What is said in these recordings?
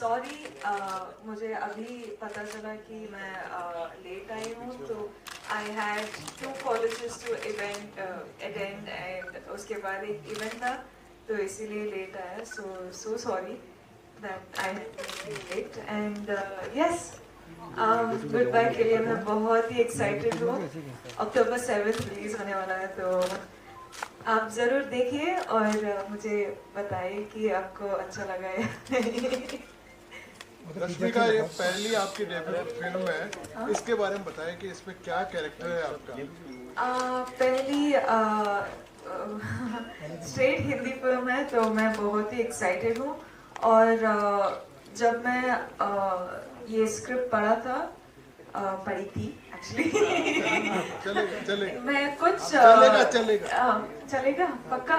Sorry, मुझे अभी पता चला कि मैं लेट आई हूँ, तो I had 2 colleges to event attend and उसके बाद एक इवेंट था, तो इसीलिए लेट आया. So sorry that I had late and yes, goodbye के लिए मैं बहुत ही एक्साइटेड हूँ. अक्टूबर 7 रिलीज होने वाला है, तो आप ज़रूर देखिए और मुझे बताइए कि आपको अच्छा लगा या नहीं. रश्मिका, ये पहली आपकी डेब्यू फिल्म है, इसके बारे में बताएं कि इसमें क्या कैरेक्टर है आपका? पहली स्ट्रेट हिंदी फिल्म है, तो मैं बहुत ही एक्साइटेड हूँ. और जब मैं ये स्क्रिप्ट पढ़ा था, पढ़ी थी एक्चुअली. चलेगा मैं कुछ चलेगा पक्का.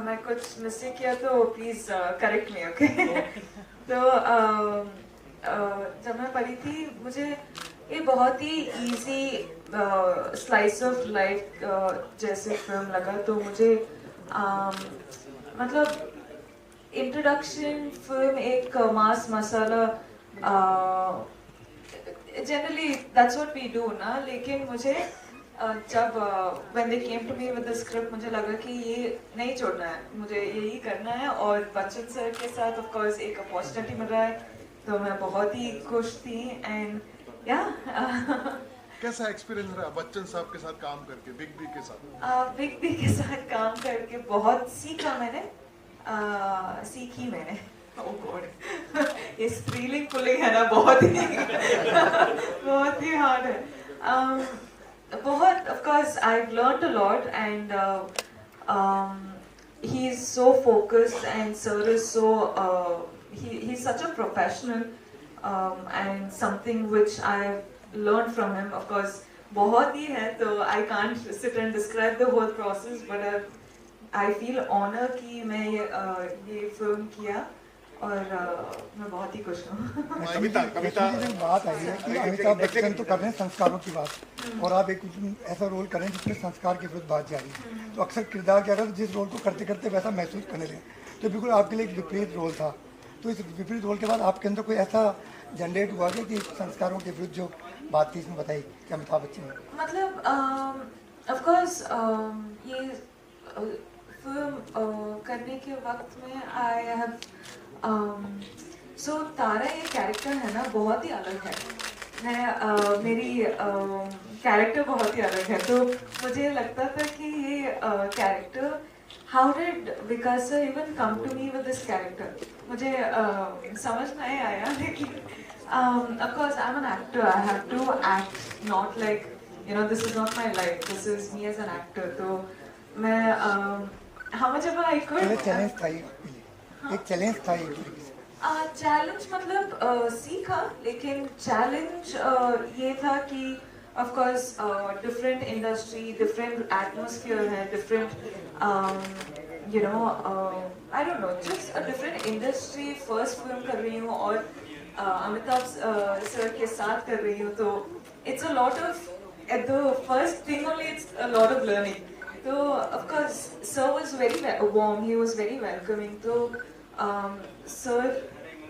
मैं कुछ मिस्टेक किया तो प्लीज करेक्ट मी, ओके. तो जब मैं पढ़ी थी, मुझे ये बहुत ही इजी स्लाइस ऑफ लाइफ जैसे फिल्म लगा. तो मुझे मतलब इंट्रोडक्शन फिल्म, एक mass masala, generally that's what we do ना. लेकिन मुझे जब when they came to me with the script, मुझे लगा कि ये नहीं छोड़ना है, मुझे यही करना है. और बच्चन सर के साथ ऑफ कोर्स एक अपॉर्चुनिटी मिल रहा है, तो मैं बहुत ही खुश थी. एंड या कैसा एक्सपीरियंस रहा बच्चन साहब के साथ काम करके, बिग बी के साथ? बिग बी के साथ काम करके बहुत सीखा मैंने. सीखी मैंने. Oh God. ये स्त्रीलिंग पुलिंग है ना, बहुत ही बहुत ही हार्ड है. बहुत, of course I've learned a lot, and he's so focused, and sir is so he's such a professional, and something which I've learned from him. Of course बहुत ही है, तो I can't sit and describe the whole process, but I feel honor कि मैं ये film किया, और मैं बहुत ही खुश हूँ. कविता बात आई है कि अमिताभ बच्चन तो कर रहे हैं संस्कारों की बात, और आप एक ऐसा रोल करें जिसमें संस्कार के विरुद्ध बात जा रही है. तो अक्सर किरदार क्या रहता है, जिस रोल को करते करते वैसा महसूस करने लगे, तो बिल्कुल आपके लिए एक विपरीत रोल था. तो इस विपरीत रोल के बाद आपके अंदर कोई ऐसा जनरेट हुआ कि संस्कारों के विरुद्ध जो बात थी इसमें बताई कि अमिताभ बच्चन ने? मतलब ऑफकोर्स ये फिल्म करने के वक्त में आई हैव सो तारा ये कैरेक्टर है ना, बहुत ही अलग है. मैं मेरी कैरेक्टर बहुत ही अलग है, तो मुझे लगता था कि ये character, how did Vikas sir even come to me with this character, मुझे समझ नहीं आया. लेकिन of course I'm an actor, I have to act, not like, you know, this is not my life, this is me as an actor. तो मैं how much ever I could challenge था, एक challenge था ये. Challenge मतलब सीखा, लेकिन challenge ये था कि of course different industry, different atmosphere है, different you know, I don't know, just a different industry. First film कर रही हूँ और अमिताभ सर के साथ कर रही हूँ, तो it's a lot of, at the first thing only it's a lot of learning. तो of course sir was very warm, he was very welcoming. तो सर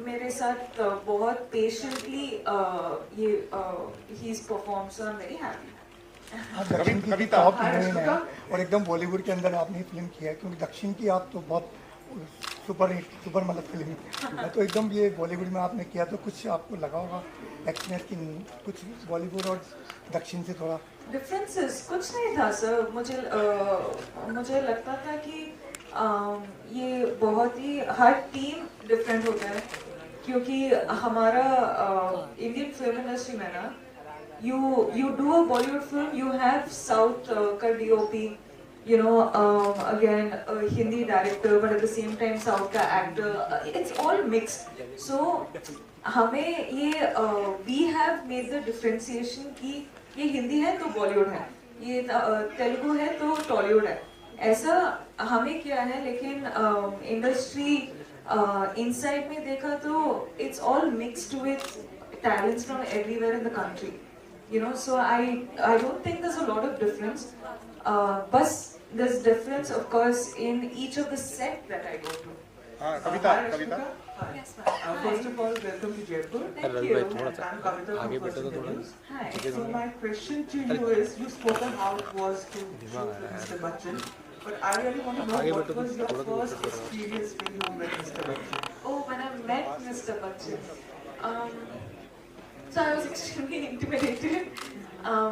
मेरे साथ बहुत पेशेंटली ये ही is perform, so I am very happy. दक्षिण की top heroine है और एकदम बॉलीवुड के अंदर आपने फिल्म किया है, क्योंकि दक्षिण की आप तो बहुत सुपर मतलब फिल्म है. तो एकदम ये बॉलीवुड में आपने किया, तो कुछ आपको लगा होगा एक्सपीरियंस की कुछ बॉलीवुड और दक्षिण से थोड़ा डिफरेंसेस? कुछ नहीं था सर. मुझे लगता था कि ये बहुत ही, हर टीम डिफरेंट होता है, क्योंकि हमारा इंडियन फिल्म इंडस्ट्री में ना, you do a Bollywood film, you have South का DOP, you know, again a Hindi director, but at the same time South का actor, it's all mixed. So हमें ये we have made the differentiation कि ये हिंदी है तो बॉलीवुड है, ये तेलुगु है तो टॉलीवुड है, ऐसा हमें क्या है. लेकिन इंडस्ट्री इनसाइड में देखा तो it's all mixed with talents from everywhere in the country, you know. So I don't think there's a lot of difference, but there's difference of course in each of the set that I go to. हाँ कविता Hi, Kavita Rashmika. Hi. Yes, ma'am. First of all, welcome to Jaipur. Thank you. I'm Kavita from First Interviews. Hi. So my question to you is, you spoke on how it was to shoot with Mr. Bachchan, but I really want to know what was your first experience when you met Mr. Bachchan? Oh, when I met Mr. Bachchan, so I was extremely intimidated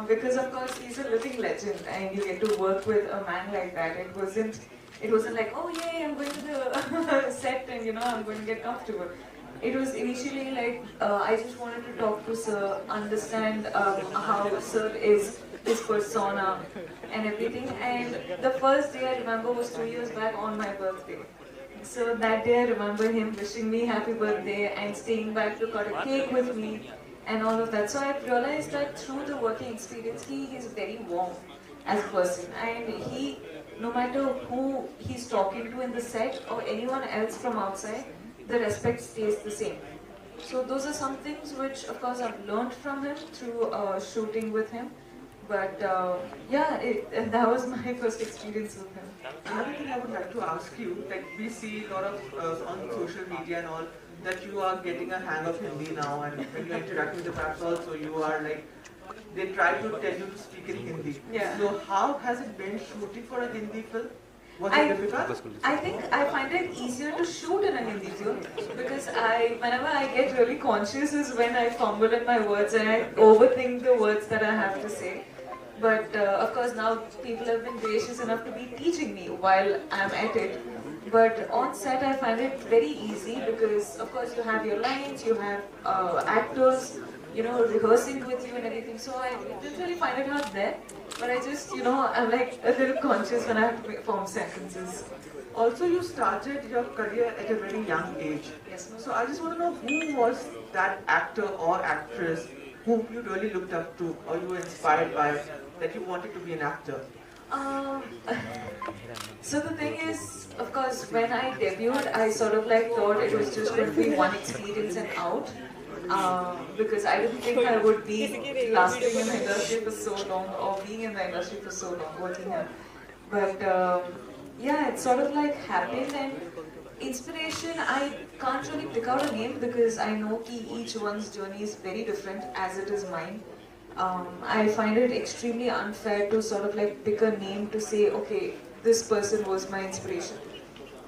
because of course he's a living legend and you get to work with a man like that. It wasn't like, oh yay, I'm going to the set and I'm going to get comfortable. It was initially like I just wanted to talk to Sir, understand how Sir is, his persona and everything. And the first day I remember was 2 years back on my birthday. So that day I remember him wishing me happy birthday and staying back to cut a cake with me and all of that. So I realized that through the working experience, he is very warm as a person, and he, no matter who he's talking to in the set or anyone else from outside, the respect stays the same. So those are some things which of course I've learned from him through shooting with him. But yeah, that was my first experience with him. Another thing I would like to ask you, like we see a lot of on social media and all, that you are getting a hang of Hindi now, and when you interact with the fans also, you are like, they try to tell you to speak in Hindi. Yeah. So how has it been shooting for a Hindi film? Was it difficult? I think I find it easier to shoot in a Hindi film because whenever I get really conscious is when I fumble in my words and I overthink the words that I have to say. But of course now people have been gracious enough to be teaching me while I'm at it. But on set I find it very easy because of course you have your lines, you have actors, rehearsing with you and everything. So I didn't really find it hard there. But I just, I'm like a little conscious when I have to form sentences. Also, you started your career at a very young age. Yes, ma'am. So I just want to know, who was that actor or actress whom you really looked up to or you were inspired by, that you wanted to be an actor? So the thing is, of course, when I debuted, I sort of like thought it was just going to be one experience and out. Because I didn't think I would be lasting in the industry for so long or being in the industry for so long, working here. But yeah, it sort of like happened, and inspiration, I can't really pick out a name because I know ki each one's journey is very different as it is mine. I find it extremely unfair to sort of like pick a name to say, okay, this person was my inspiration.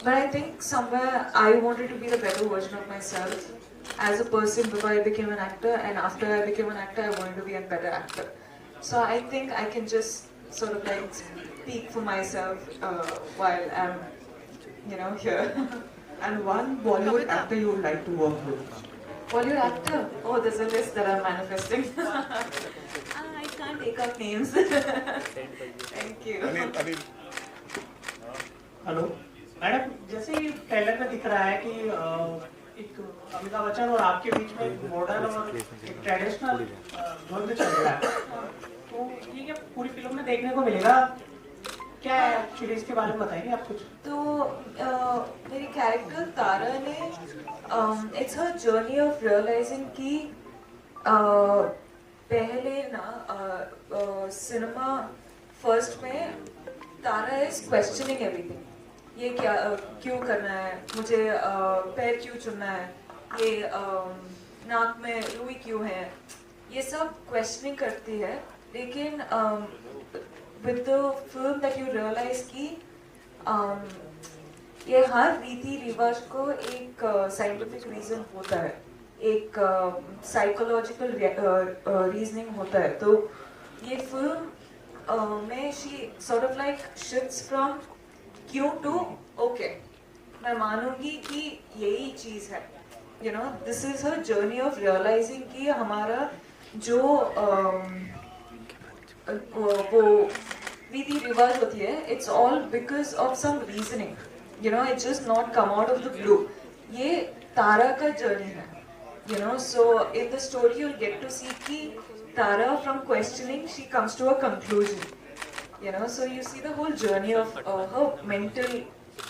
But I think somewhere I wanted to be the better version of myself as a person before I became an actor, and after I became an actor, I wanted to be a better actor. So I think I can just sort of like speak for myself while I'm, here. And one Bollywood actor you would like to work with? Bollywood actor? Oh, there's a list that I'm manifesting. I can't take up names. Thank you. Anil hello madam, जैसे ये trailer में दिख रहा है कि एक अमिताभ बच्चन और आपके बीच में एक मॉडर्न और एक ट्रेडिशनल द्वंद्व चल रहा है, तो ठीक है पूरी फिल्म में देखने को मिलेगा, क्या है एक्चुअली इसके बारे में बताइए आप कुछ। तो मेरी कैरेक्टर तारा ने it's her journey of realizing कि पहले ना सिनेमा फर्स्ट में तारा इज क्वेश्चनिंग एवरीथिंग, ये क्या क्यों करना है, मुझे पैर क्यों चुनना है, ये नाक में रुई क्यों है, ये सब क्वेश्चनिंग करती है. लेकिन with the film that you realize कि ये हर रीति रिवाज को एक साइंटिफिक रीजन होता है, एक साइकोलॉजिकल रीजनिंग होता है. तो ये फिल्म में she sort of like shifts from क्यों टू ओके, मैं मानूंगी कि यही चीज है. You know, this is her journey of realizing कि हमारा जो वो रीति रिवाज होती है, it's all because of some reasoning. You know, it just not come out of the blue. ये तारा का जर्नी है. You know, so in the story you'll get to see ki Tara, from questioning, she comes to a conclusion. You know, so you see the whole journey of her mental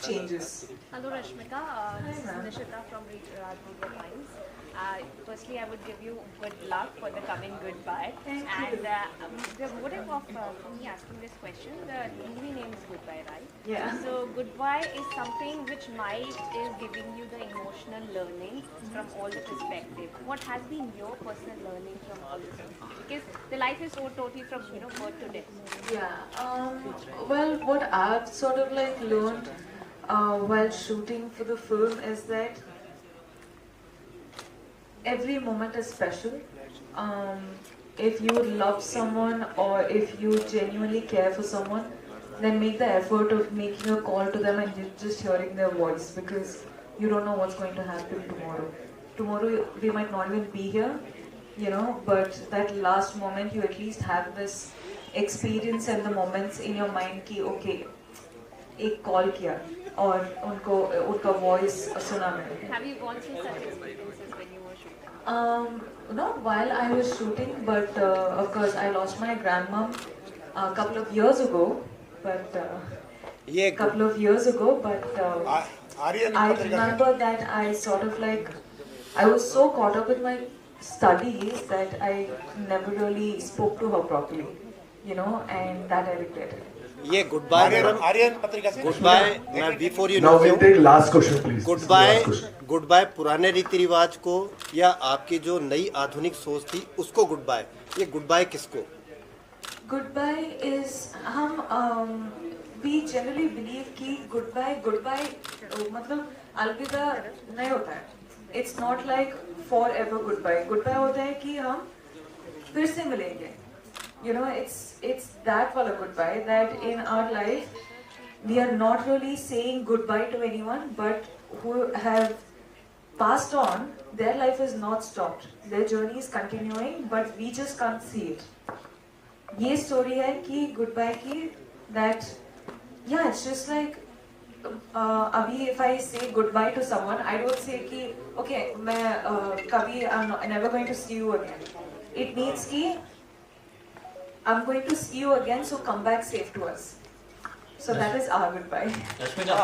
changes. Hello Rashmika, this is ma'am. Nishita from Raj Media Times. Firstly, I would give you good luck for the coming goodbye. Thank you. And the motive of me asking this question, the movie name is Goodbye, right? Yeah. So Goodbye is something which might is giving you the emotional learning from all the perspective. What has been your personal learning from all this? Because the life is so totally from birth to death. Yeah. Well, what I've sort of like learned while shooting for the film is that every moment is special. If you love someone or if you genuinely care for someone, then make the effort of making a call to them and just hearing their voice, because you don't know what's going to happen tomorrow. Tomorrow we might not even be here, but that last moment you at least have this experience and the moments in your mind कि okay, एक call किया और उनका voice सुना मैंने. Have you gone through such experiences when you were shooting? Not while I was shooting, but of course I lost my grandmom a couple of years ago. But I remember that I sort of like, I was so caught up in my studies that I never really spoke to her properly, and that I regretted. ये goodbye मैं before you now will take last question please. Goodbye पुराने रीति रिवाज को या आपकी जो नई आधुनिक सोच थी उसको गुडबाय, ये गुडबाय किसको? Goodbye is हम we generally believe कि goodbye मतलब अलविदा नहीं होता है. It's not like forever goodbye. Goodbye होता है कि हम फिर से मिलेंगे. It's that wala goodbye, that in our life we are not really saying goodbye to anyone, but who have passed on, their life is not stopped. Their journey is continuing, but we just can't see it. ये story है कि goodbye की, that yeah, it's just like अभी if I say goodbye to someone, I don't say कि okay मैं कभी I'm never going to see you again. It means कि I'm going to see you again, so come back safe to us. So that is our goodbye. Rashmika,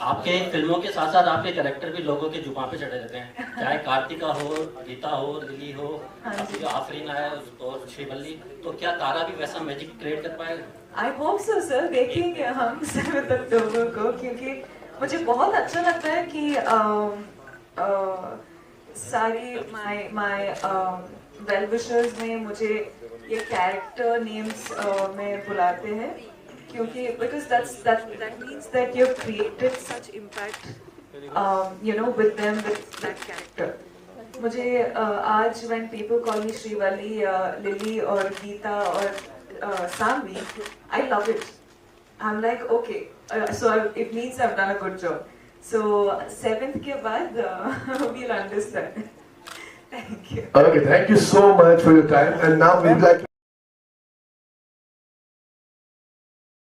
आपके फिल्मों के साथ साथ आपके कैरेक्टर भी लोगों के जुबान पे चढ़े रहते हैं, चाहे कार्तिका हो, गीता हो, लिली हो, आपकी जो आफरीन है और श्रीवल्ली, तो क्या तारा भी वैसा मैजिक क्रिएट कर पाएगा? I hope so, sir. देखेंगे हम मतलब लोगों को, क्योंकि मुझे बहुत अच्छा लगता है कि सारी my well-wishers में मुझे ये कैरेक्टर नेम्स में बुलाते हैं, क्योंकि because that means that you've created such impact, with them, with that character. मुझे आज when people call me Srivalli, Lily और गीता और Saanvi, I love it. I'm like okay, so it means I've done a good job. So 7th के बाद we'll understand. Thank you. Okay, thank you so much for your time, and now we'd like